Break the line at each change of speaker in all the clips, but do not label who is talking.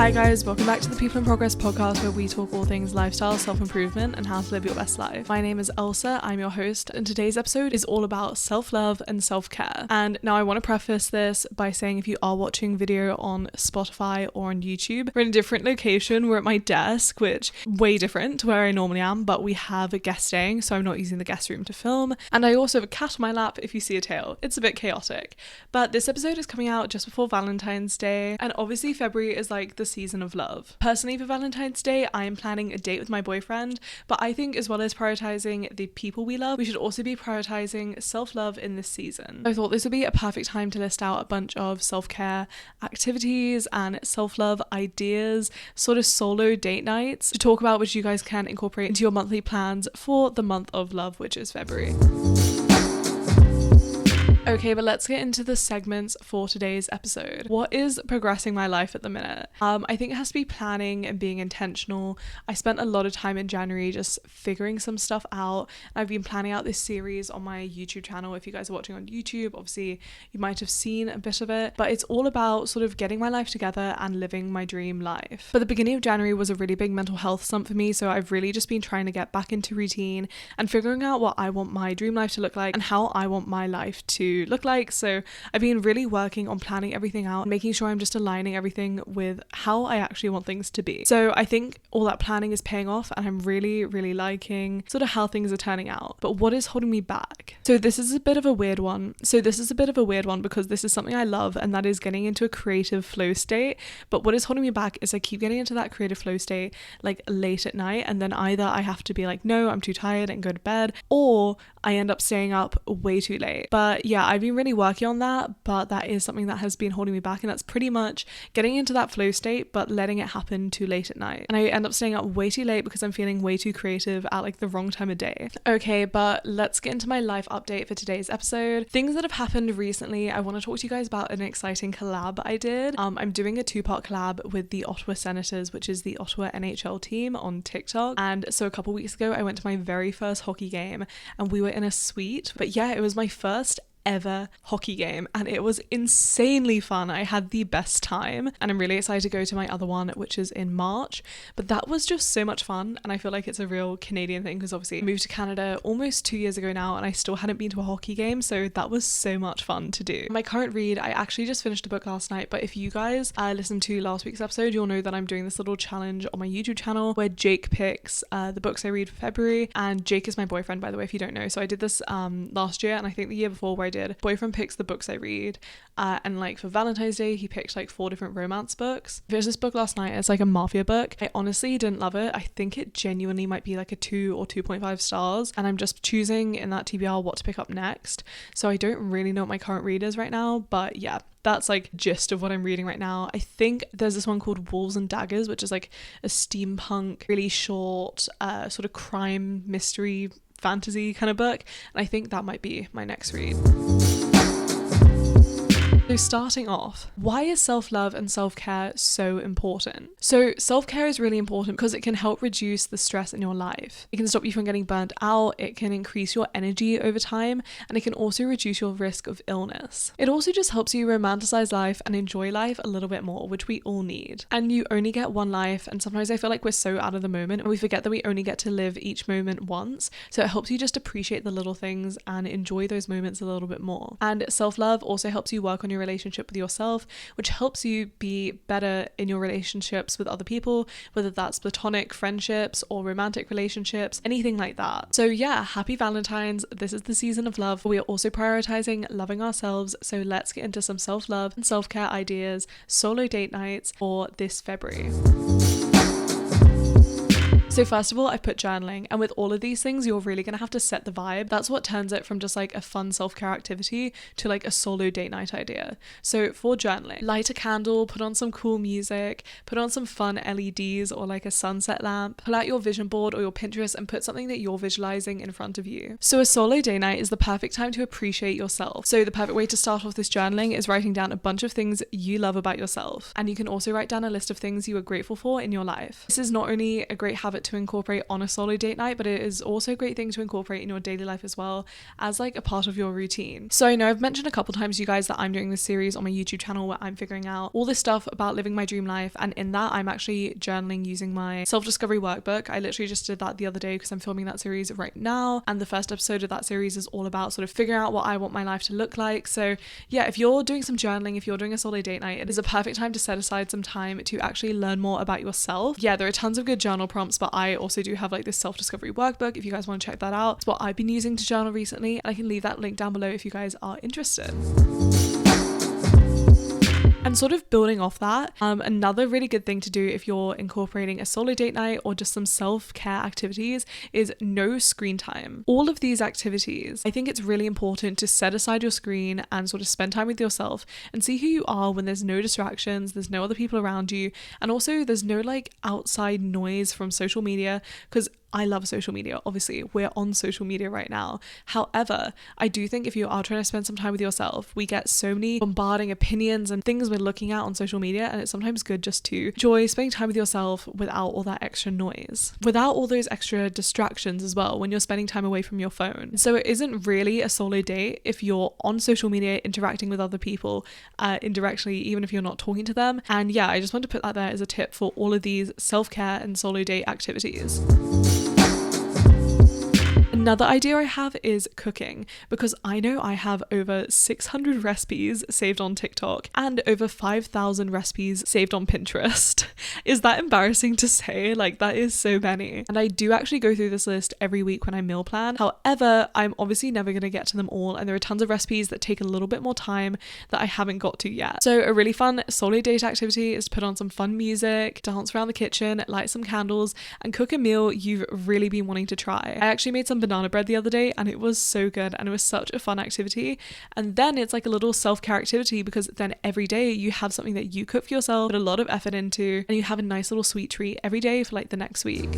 Hi guys, welcome back to the People in Progress podcast, where we talk all things lifestyle, self-improvement and how to live your best life. My name is Elsa, I'm your host, and today's episode is all about self-love and self-care. And now I want to preface this by saying if you are watching video on Spotify or on YouTube, we're in a different location. We're at my desk, which way different to where I normally am, but we have a guest staying, so I'm not using the guest room to film. And I also have a cat on my lap if you see a tail. It's a bit chaotic. But this episode is coming out just before Valentine's Day, and obviously February is like the season of love. Personally, for Valentine's Day, I am planning a date with my boyfriend, but I think as well as prioritizing the people we love, we should also be prioritizing self-love in this season. I thought this would be a perfect time to list out a bunch of self-care activities and self-love ideas, sort of solo date nights to talk about, which you guys can incorporate into your monthly plans for the month of love, which is February. Okay, but let's get into the segments for today's episode. What is progressing my life at the minute? I think it has to be planning and being intentional. I spent a lot of time in January just figuring some stuff out. I've been planning out this series on my YouTube channel. If you guys are watching on YouTube, obviously you might have seen a bit of it, but it's all about sort of getting my life together and living my dream life. But the beginning of January was a really big mental health slump for me, so I've really just been trying to get back into routine and figuring out what I want my dream life to look like and how I want my life to look like. So I've been really working on planning everything out, making sure I'm just aligning everything with how I actually want things to be. So I think all that planning is paying off, and I'm really liking sort of how things are turning out. But what is holding me back? So this is a bit of a weird one because this is something I love, and that is getting into a creative flow state. But what is holding me back is I keep getting into that creative flow state like late at night, and then either I have to be like, no, I'm too tired and go to bed, or I end up staying up way too late. But yeah, I've been really working on that, but that is something that has been holding me back, and that's pretty much getting into that flow state but letting it happen too late at night. And I end up staying up way too late because I'm feeling way too creative at like the wrong time of day. Okay, but let's get into my life update for today's episode. Things that have happened recently. I want to talk to you guys about an exciting collab I did. I'm doing a 2-part collab with the Ottawa Senators, which is the Ottawa NHL team, on TikTok. And so a couple weeks ago I went to my very first hockey game, and we were in a suite. But yeah, it was my first ever hockey game, and it was insanely fun. I had the best time, and I'm really excited to go to my other one, which is in March. But that was just so much fun, and I feel like it's a real Canadian thing because obviously I moved to Canada almost 2 years ago now, and I still hadn't been to a hockey game, so that was so much fun to do. My current read, I actually just finished a book last night, but if you guys listened to last week's episode, you'll know that I'm doing this little challenge on my YouTube channel where Jake picks the books I read for February, and Jake is my boyfriend, by the way, if you don't know. So I did this last year, and I think the year before where I did boyfriend picks the books I read, and like for Valentine's Day he picked like 4 different romance books. There's this book last night, it's like a mafia book. I honestly didn't love it. I think it genuinely might be like a 2 or 2.5 stars, and I'm just choosing in that TBR what to pick up next, so I don't really know what my current read is right now. But yeah, that's like gist of what I'm reading right now. I think there's this one called Wolves and Daggers, which is like a steampunk, really short sort of crime mystery fantasy kind of book, and I think that might be my next read. So starting off, why is self-love and self-care so important? So self-care is really important because it can help reduce the stress in your life. It can stop you from getting burnt out, it can increase your energy over time, and it can also reduce your risk of illness. It also just helps you romanticize life and enjoy life a little bit more, which we all need. And you only get one life, and sometimes I feel like we're so out of the moment and we forget that we only get to live each moment once. So it helps you just appreciate the little things and enjoy those moments a little bit more. And self-love also helps you work on your relationship with yourself, which helps you be better in your relationships with other people, whether that's platonic friendships or romantic relationships, anything like that. So yeah, happy Valentine's. This is the season of love. We are also prioritizing loving ourselves, so let's get into some self-love and self-care ideas, solo date nights for this February. So first of all, I've put journaling, and with all of these things, you're really going to have to set the vibe. That's what turns it from just like a fun self-care activity to like a solo date night idea. So for journaling, light a candle, put on some cool music, put on some fun LEDs or like a sunset lamp, pull out your vision board or your Pinterest and put something that you're visualizing in front of you. So a solo day night is the perfect time to appreciate yourself. So the perfect way to start off this journaling is writing down a bunch of things you love about yourself. And you can also write down a list of things you are grateful for in your life. This is not only a great habit to incorporate on a solo date night, but it is also a great thing to incorporate in your daily life as well as like a part of your routine. So I know I've mentioned a couple times you guys that I'm doing this series on my YouTube channel where I'm figuring out all this stuff about living my dream life, and in that I'm actually journaling using my self-discovery workbook. I literally just did that the other day because I'm filming that series right now, and the first episode of that series is all about sort of figuring out what I want my life to look like. So yeah, if you're doing some journaling, if you're doing a solo date night, it is a perfect time to set aside some time to actually learn more about yourself. Yeah, there are tons of good journal prompts, but I also do have like this self-discovery workbook if you guys want to check that out. It's what I've been using to journal recently, and I can leave that link down below if you guys are interested. And sort of building off that, another really good thing to do if you're incorporating a solo date night or just some self-care activities is no screen time. All of these activities, I think it's really important to set aside your screen and sort of spend time with yourself and see who you are when there's no distractions, there's no other people around you, and also there's no like outside noise from social media, because I love social media. Obviously, we're on social media right now. However, I do think if you are trying to spend some time with yourself, we get so many bombarding opinions and things we're looking at on social media, and it's sometimes good just to enjoy spending time with yourself without all that extra noise, without all those extra distractions as well when you're spending time away from your phone. So it isn't really a solo date if you're on social media interacting with other people indirectly, even if you're not talking to them. And yeah, I just want to put that there as a tip for all of these self-care and solo date activities. Another idea I have is cooking, because I know I have over 600 recipes saved on TikTok and over 5,000 recipes saved on Pinterest. Is that embarrassing to say? Like, that is so many. And I do actually go through this list every week when I meal plan. However, I'm obviously never going to get to them all, and there are tons of recipes that take a little bit more time that I haven't got to yet. So a really fun solo date activity is to put on some fun music, dance around the kitchen, light some candles, and cook a meal you've really been wanting to try. I actually made some banana bread the other day and it was so good, and it was such a fun activity. And then it's like a little self-care activity, because then every day you have something that you cook for yourself, put a lot of effort into, and you have a nice little sweet treat every day for like the next week.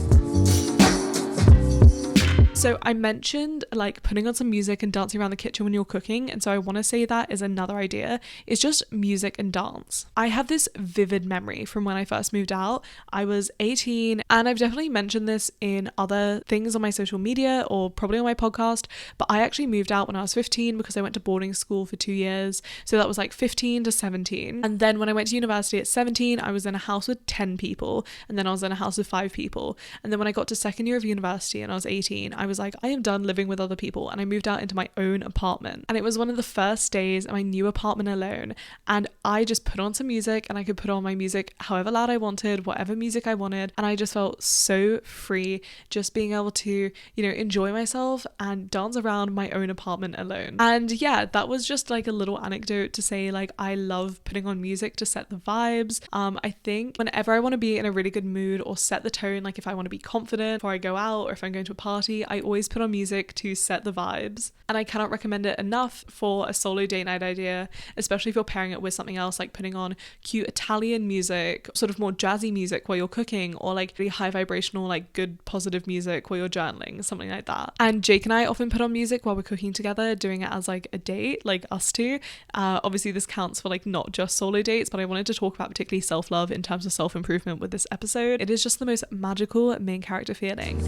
So I mentioned like putting on some music and dancing around the kitchen when you're cooking, and so I want to say that is another idea. It's just music and dance. I have this vivid memory from when I first moved out. I was 18, and I've definitely mentioned this in other things on my social media or probably on my podcast, but I actually moved out when I was 15 because I went to boarding school for 2 years. So that was like 15 to 17. And then when I went to university at 17, I was in a house with 10 people, and then I was in a house with 5 people. And then when I got to second year of university and I was 18, I was like, I am done living with other people, and I moved out into my own apartment. And it was one of the first days in my new apartment alone, and I just put on some music, and I could put on my music however loud I wanted, whatever music I wanted, and I just felt so free just being able to, you know, enjoy myself and dance around my own apartment alone. And yeah, that was just like a little anecdote to say like I love putting on music to set the vibes. I think whenever I want to be in a really good mood or set the tone, like if I want to be confident before I go out or if I'm going to a party, I always put on music to set the vibes. And I cannot recommend it enough for a solo date night idea, especially if you're pairing it with something else, like putting on cute Italian music, sort of more jazzy music while you're cooking, or like really high vibrational, like good positive music while you're journaling, something like that. And Jake and I often put on music while we're cooking together, doing it as like a date, like us two. Obviously this counts for like not just solo dates, but I wanted to talk about particularly self-love in terms of self-improvement with this episode. It is just the most magical main character feeling.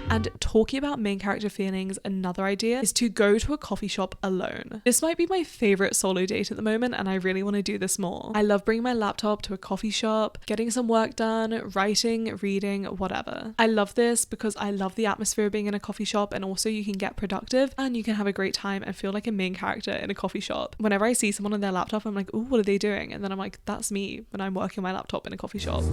And talking about main character feelings, another idea is to go to a coffee shop alone. This might be my favorite solo date at the moment, and I really want to do this more. I love bringing my laptop to a coffee shop, getting some work done, writing, reading, whatever. I love this because I love the atmosphere of being in a coffee shop, and also you can get productive and you can have a great time and feel like a main character in a coffee shop. Whenever I see someone on their laptop, I'm like, ooh, what are they doing? And then I'm like, that's me when I'm working my laptop in a coffee shop.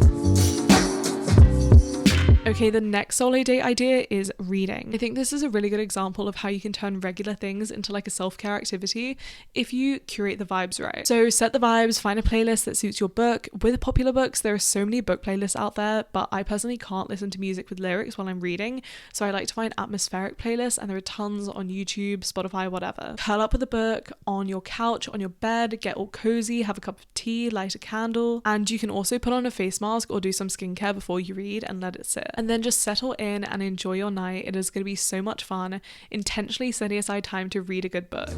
Okay, the next solo date idea is reading. I think this is a really good example of how you can turn regular things into like a self-care activity if you curate the vibes right. So set the vibes, find a playlist that suits your book. With popular books, there are so many book playlists out there, but I personally can't listen to music with lyrics while I'm reading, so I like to find atmospheric playlists, and there are tons on YouTube, Spotify, whatever. Curl up with a book on your couch, on your bed, get all cozy, have a cup of tea, light a candle, and you can also put on a face mask or do some skincare before you read and let it sit. And then just settle in and enjoy your night. It is going to be so much fun. Intentionally setting aside time to read a good book.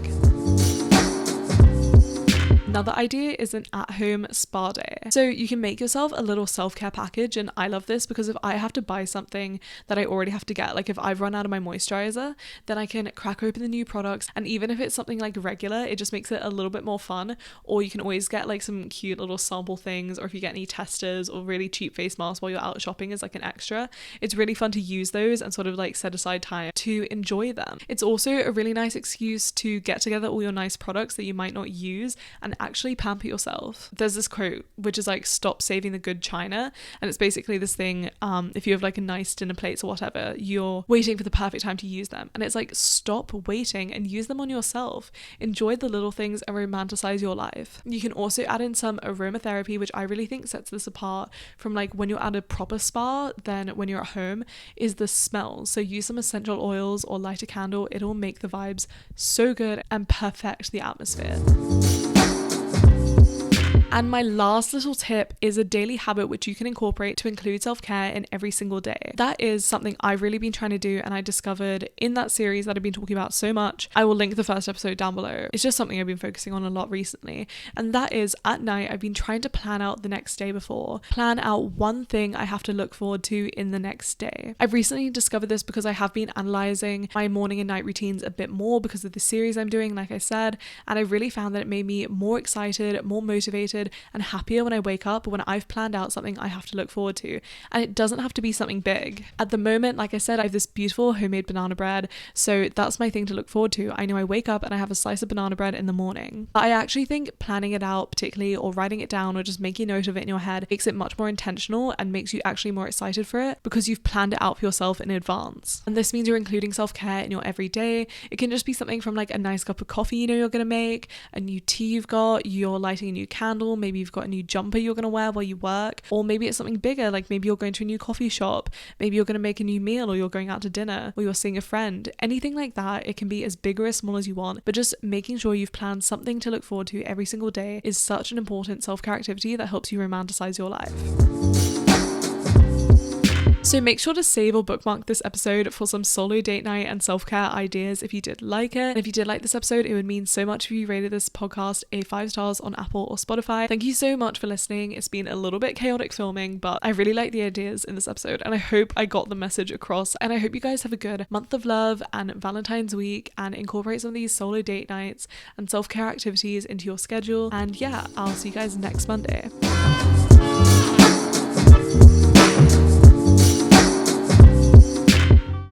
Another idea is an at-home spa day. So you can make yourself a little self-care package, and I love this because if I have to buy something that I already have to get, like if I've run out of my moisturizer, then I can crack open the new products, and even if it's something like regular, it just makes it a little bit more fun. Or you can always get like some cute little sample things, or if you get any testers or really cheap face masks while you're out shopping as like an extra, it's really fun to use those and sort of like set aside time to enjoy them. It's also a really nice excuse to get together all your nice products that you might not use and actually pamper yourself. There's this quote which is like, stop saving the good china, and it's basically this thing, if you have like a nice dinner plates or whatever, you're waiting for the perfect time to use them, and it's like, stop waiting and use them on yourself. Enjoy the little things and romanticize your life. You can also add in some aromatherapy, which I really think sets this apart from like when you're at a proper spa than when you're at home, is the smells. So use some essential oils or light a candle. It'll make the vibes so good and perfect the atmosphere. And my last little tip is a daily habit which you can incorporate to include self-care in every single day. That is something I've really been trying to do, and I discovered in that series that I've been talking about so much. I will link the first episode down below. It's just something I've been focusing on a lot recently, and that is at night I've been trying to plan out the next day before. Plan out one thing I have to look forward to in the next day. I've recently discovered this because I have been analysing my morning and night routines a bit more because of the series I'm doing, like I said, and I really found that it made me more excited, more motivated, and happier when I wake up when I've planned out something I have to look forward to. And it doesn't have to be something big. At the moment, like I said, I have this beautiful homemade banana bread, so that's my thing to look forward to. I know I wake up and I have a slice of banana bread in the morning. But I actually think planning it out particularly, or writing it down, or just making a note of it in your head, makes it much more intentional and makes you actually more excited for it because you've planned it out for yourself in advance. And this means you're including self-care in your everyday. It can just be something from like a nice cup of coffee you know you're going to make, a new tea you've got, you're lighting a new candle, maybe you've got a new jumper you're going to wear while you work, or maybe it's something bigger, like maybe you're going to a new coffee shop, maybe you're going to make a new meal, or you're going out to dinner, or you're seeing a friend. Anything like that. It can be as big or as small as you want, but just making sure you've planned something to look forward to every single day is such an important self-care activity that helps you romanticize your life. So make sure to save or bookmark this episode for some solo date night and self-care ideas if you did like it. And if you did like this episode, it would mean so much if you rated this podcast a 5 stars on Apple or Spotify. Thank you so much for listening. It's been a little bit chaotic filming, but I really like the ideas in this episode, and I hope I got the message across. And I hope you guys have a good month of love and Valentine's week, and incorporate some of these solo date nights and self-care activities into your schedule. And yeah, I'll see you guys next Monday.